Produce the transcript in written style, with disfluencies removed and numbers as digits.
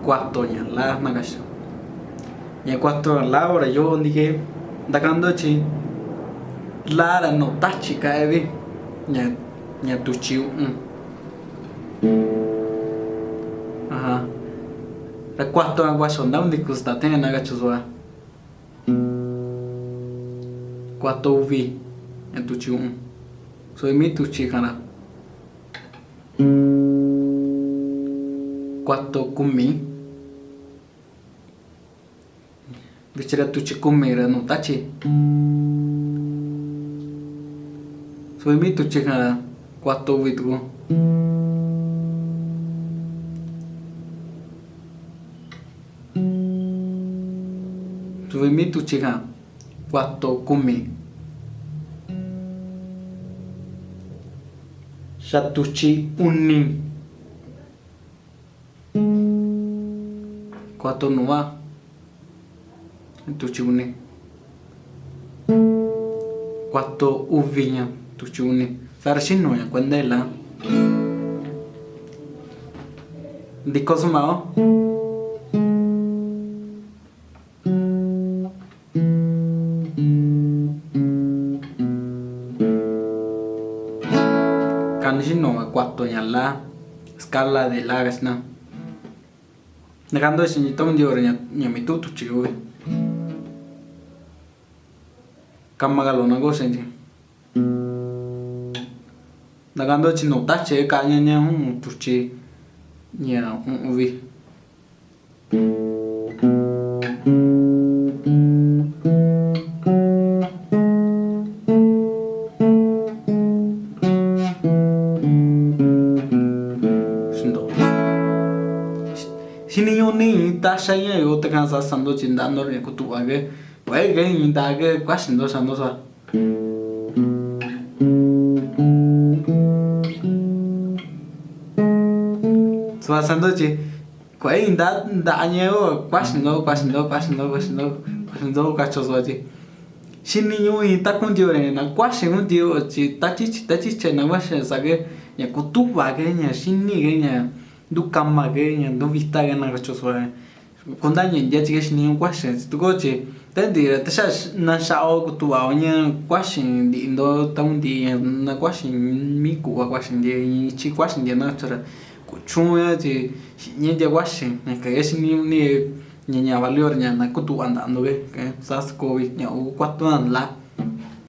cuatro nhà la nagasho nhà cuatro la ora yo dije dacando chi la là no tachi cái vi nhà tu chiu la cuatro agua son da un disgusta te nagacho zoa cuatro vi nhà tu chiu soy mi tu chi kana quattro kumi bicara tu kumi era no tachi soy mi tu kana quattro vitu soy mi tu kana quattro kumi Satuchi unni quattro nuova tuchi unni quattro uvinya tuchi unni farshino ya quando è là di cosa mao Kanjino quattro la scala de lagasna negando si tom di ora nya mi tutto ci go kamagalo na go senti negando ci no tache ka nya tuchi nya uvi Sini ta saya yo te kan sa sando cinta no re kutu age wai ge ni ta ge kwasindo sando sa so sando chi kwai inda da anyo kwasindo kacho so chi sini yo ta kun dio re na kwasindo dio chi ta chi che na wa sa ge ya kutu wa ge nya sini ge nya du kamma ge nya du vista ge na kacho so con daño ya chique ni un question tu coche te dire te sa na sao tu a nya question di ndo tong di na question mi ku question di chi question di na chora ku chu ya ti ni de question na que es ni nya valor nya na ku tu andando ge sa ko nya u 4 an la